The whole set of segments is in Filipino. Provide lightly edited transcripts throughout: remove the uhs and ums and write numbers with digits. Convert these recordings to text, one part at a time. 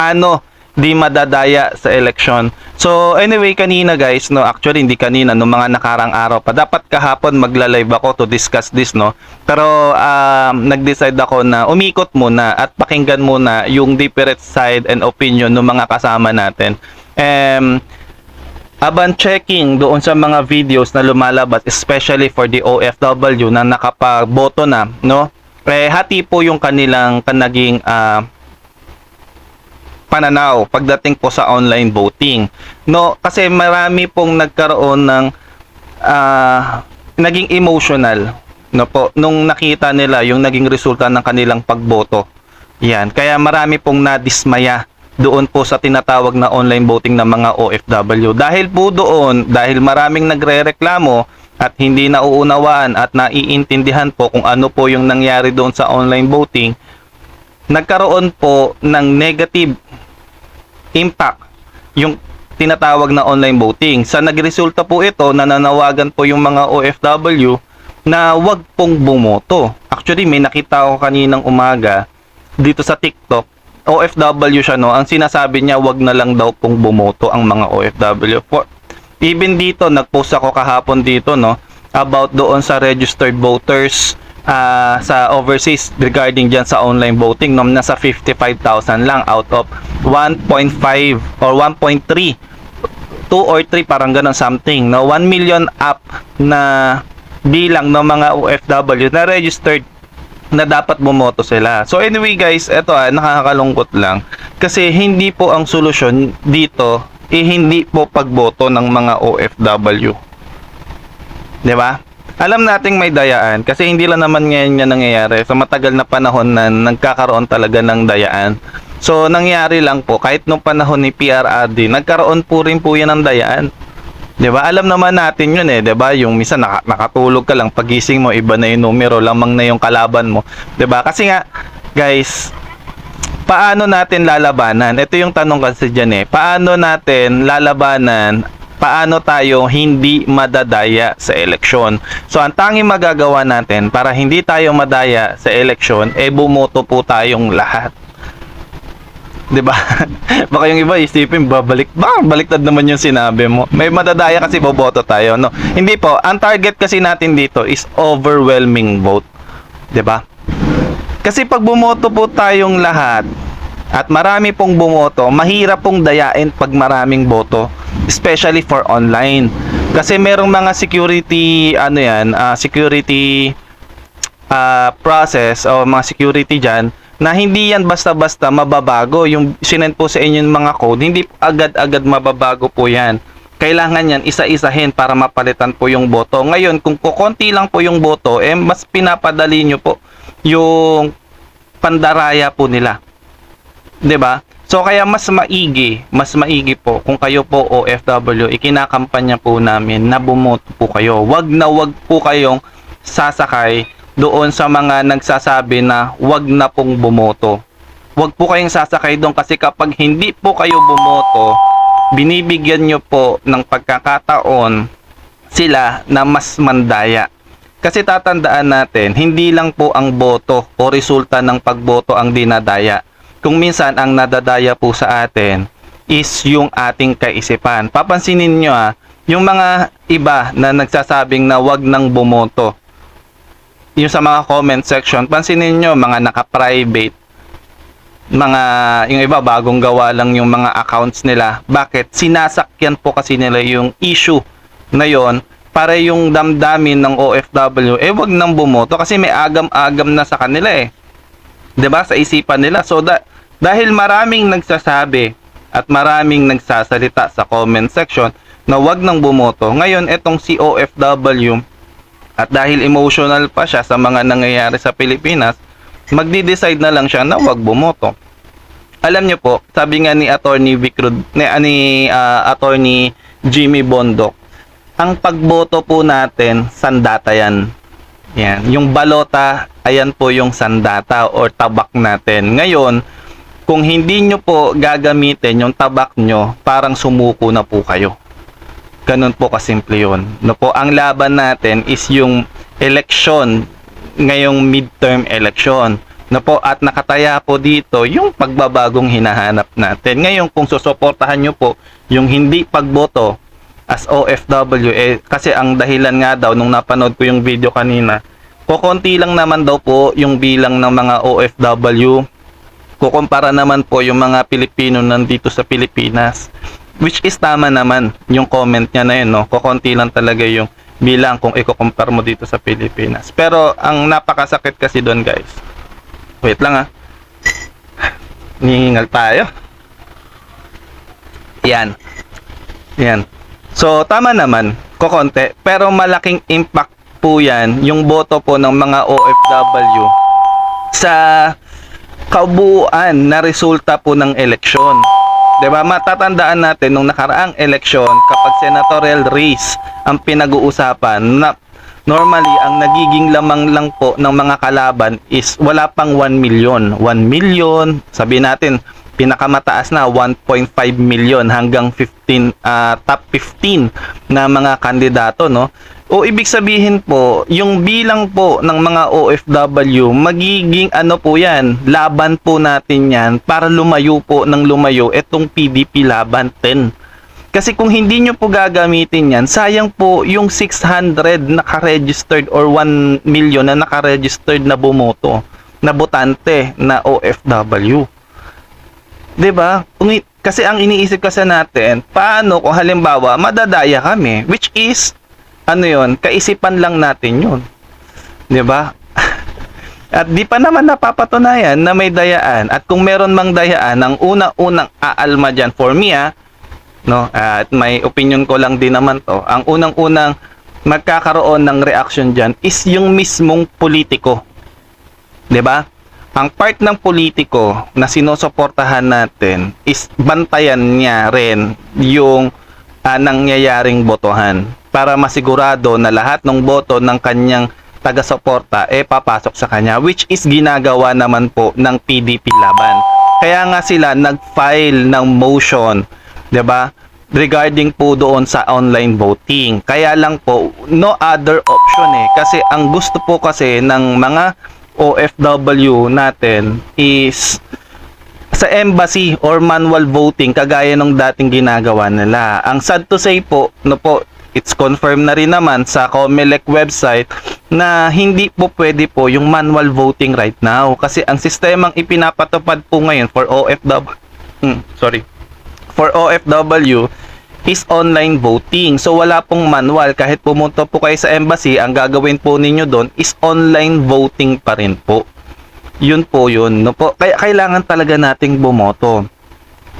Ano di madadaya sa eleksyon. So anyway, kanina guys, no, actually hindi kanina, no, mga nakarang araw pa. Dapat kahapon magla-live ako to discuss this, no. Pero nag-decide ako na umikot muna at pakinggan muna yung different side and opinion ng mga kasama natin. Aban checking doon sa mga videos na lumalabas, especially for the OFW na nakapagboto na, no? Hati po yung kanilang naging pananaw pagdating po sa online voting. No, kasi marami pong nagkaroon ng naging emotional, no po, nung nakita nila yung naging resulta ng kanilang pagboto. Yan, kaya marami pong nadismaya doon po sa tinatawag na online voting ng mga OFW. Dahil po doon, dahil maraming nagrereklamo at hindi nauunawaan at naiintindihan po kung ano po yung nangyari doon sa online voting, nagkaroon po ng negative impact yung tinatawag na online voting. Sa nagresulta po ito, nananawagan po yung mga OFW na wag pong bumoto. Actually, may nakita ako kaninang umaga dito sa TikTok, OFW siya, no, ang sinasabi niya wag na lang daw pong bumoto ang mga OFW. Even dito, nagpost ako kahapon dito, no, about doon sa registered voters sa overseas regarding dyan sa online voting, no, nasa 55,000 lang out of 1.5 or 1.3, 2 or 3, parang ganun something, no, 1 million up na bilang ng mga OFW na registered na dapat bumoto sila. So anyway guys, eto nakakalungkot lang kasi hindi po ang solusyon dito hindi po pagboto ng mga OFW, 'di ba? Alam nating may dayaan kasi hindi lang naman ngayon yan nangyayari. Sa matagal na panahon na nagkakaroon talaga ng dayaan. So nangyari lang po kahit nung panahon ni PRRD, nagkaroon po rin po yan ng dayaan. 'Di ba? Alam naman natin 'yun 'di ba? Yung minsan nakatulog ka lang, pagising mo iba na yung numero, lamang na yung kalaban mo. 'Di ba? Kasi nga guys, paano natin lalabanan? Ito yung tanong kasi diyan Paano natin lalabanan? Paano tayo hindi madadaya sa eleksyon? So, ang tanging magagawa natin para hindi tayo madaya sa eleksyon, bumoto po tayong lahat. 'Di ba? Baka yung iba isipin, baliktad naman yung sinabi mo. May madadaya kasi boboto tayo, no? Hindi po. Ang target kasi natin dito is overwhelming vote. 'Di ba? Kasi pag bumoto po tayong lahat at marami pong bumoto, mahirap pong dayain pag maraming boto, especially for online. Kasi merong mga security security process o mga security diyan na hindi yan basta-basta mababago. Yung sinend po sa inyo yung mga code, hindi agad-agad mababago po yan. Kailangan yan isa-isahin para mapalitan po yung boto. Ngayon, kung kukonti lang po yung boto, mas pinapadali nyo po yung pandaraya po nila. 'Di ba? So kaya mas maigi po kung kayo po OFW, ikinakampanya po namin na bumoto po kayo. Wag po kayong sasakay doon sa mga nagsasabi na wag na pong bumoto. Wag po kayong sasakay doon kasi kapag hindi po kayo bumoto, binibigyan nyo po ng pagkakataon sila na mas mandaya. Kasi tatandaan natin, hindi lang po ang boto o resulta ng pagboto ang dinadaya. Kung minsan ang nadadaya po sa atin is yung ating kaisipan. Papansinin nyo yung mga iba na nagsasabing na wag nang bumoto. Yung sa mga comment section, pansinin nyo mga naka-private, yung iba bagong gawa lang yung mga accounts nila. Bakit? Sinasakyan po kasi nila yung issue na yon para yung damdamin ng OFW, wag nang bumoto kasi may agam-agam na sa kanila 'di ba, sa isipan nila. So dahil maraming nagsasabi at maraming nagsasalita sa comment section na wag nang bumoto, ngayon etong si OFW, at dahil emotional pa siya sa mga nangyayari sa Pilipinas, magdi-decide na lang siya na wag bumoto. Alam niyo po, sabi nga ni Attorney Attorney Jimmy Bondoc, ang pagboto po natin sandata yan. Yan, yung balota, ayan po yung sandata or tabak natin. Ngayon, kung hindi nyo po gagamitin yung tabak nyo, parang sumuko na po kayo. Ganun po kasimple yun. No po, ang laban natin is yung election, ngayong midterm election. na po, at nakataya po dito yung pagbabagong hinahanap natin. Ngayon, kung susuportahan nyo po yung hindi pagboto as OFW, kasi ang dahilan nga daw nung napanood ko yung video kanina, kukonti lang naman daw po yung bilang ng mga OFW kukumpara naman po yung mga Pilipino nandito sa Pilipinas, which is tama naman yung comment niya na yun, no? Kukonti lang talaga yung bilang kung ikukumpara mo dito sa Pilipinas. Pero ang napakasakit kasi doon, guys, wait lang nihingal tayo. Yan. So, tama naman, kukonti. Pero malaking impact po yan, yung boto po ng mga OFW sa kabuuan na resulta po ng eleksyon. Diba? Matatandaan natin nung nakaraang eleksyon, kapag senatorial race ang pinag-uusapan, na normally, ang nagiging lamang lang po ng mga kalaban is wala pang 1 million. 1 million, sabihin natin, pinakamataas na 1.5 million hanggang 15, top 15 na mga kandidato, no? O ibig sabihin po, yung bilang po ng mga OFW, magiging ano po yan, laban po natin yan para lumayo po ng lumayo itong PDP Laban 10. Kasi kung hindi nyo po gagamitin yan, sayang po yung 600 naka-registered or 1 million na naka-registered na bumoto, na botante na OFW. 'Di ba? Kasi ang iniisip kasi natin, paano kung halimbawa madadaya kami, which is ano 'yon, kaisipan lang natin 'yon. 'Di ba? At di pa naman napapatunayan na may dayaan, at kung meron mang dayaan, ang unang-unang aalma diyan for me, no, at may opinion ko lang din naman to, ang unang-unang magkakaroon ng reaction diyan is yung mismong politiko. 'Di ba? Ang part ng politiko na sinusuportahan natin is bantayan niya rin yung nangyayaring botohan para masigurado na lahat ng boto ng kanyang taga-suporta papasok sa kanya, which is ginagawa naman po ng PDP Laban. Kaya nga sila nag-file ng motion, 'di ba? Regarding po doon sa online voting. Kaya lang po no other option kasi ang gusto po kasi ng mga OFW natin is sa embassy or manual voting kagaya ng dating ginagawa nila. Ang sad to say po, no po, it's confirmed na rin naman sa COMELEC website na hindi po pwede po yung manual voting right now kasi ang sistemang ipinapatupad po ngayon for OFW is online voting. So wala pong manual. Kahit pumunta po kayo sa embassy, ang gagawin po ninyo doon is online voting pa rin po. Yun po yun. No po? Kaya kailangan talaga nating bumoto.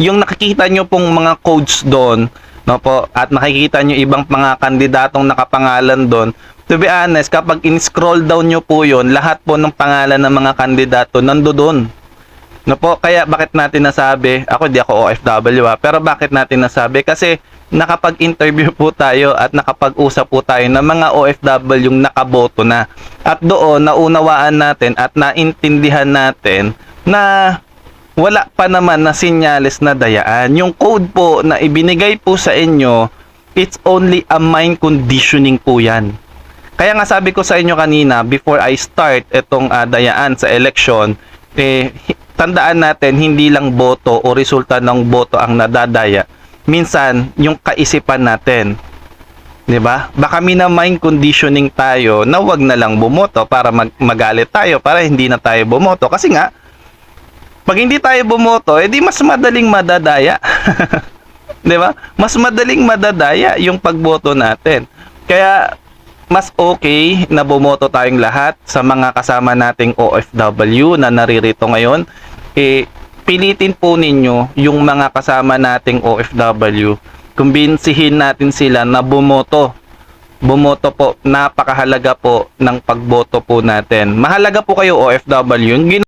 Yung nakikita nyo pong mga codes doon, no po, at nakikita nyo ibang mga kandidatong nakapangalan doon, to be honest, kapag in-scroll down nyo po yun, lahat po ng pangalan ng mga kandidato nando doon. No po, kaya bakit natin nasabi, ako di ako OFW pero bakit natin nasabi? Kasi nakapag-interview po tayo at nakapag-usap po tayo ng mga OFW yung nakaboto na. At doon, naunawaan natin at naintindihan natin na wala pa naman na senyales na dayaan. Yung code po na ibinigay po sa inyo, it's only a mind conditioning po yan. Kaya nga sabi ko sa inyo kanina, before I start itong dayaan sa election, tandaan natin, hindi lang boto o resulta ng boto ang nadadaya. Minsan, yung kaisipan natin. 'Di ba? Baka mina-mind conditioning tayo na wag na lang bumoto para magalit tayo, para hindi na tayo bumoto. Kasi nga, pag hindi tayo bumoto, edi mas madaling madadaya. 'Di ba? Mas madaling madadaya yung pagboto natin. Kaya, mas okay na bumoto tayong lahat sa mga kasama nating OFW na naririto ngayon. Pilitin po ninyo yung mga kasama nating OFW. Kumbinsihin natin sila na bumoto. Bumoto po, napakahalaga po ng pagboto po natin. Mahalaga po kayo OFW.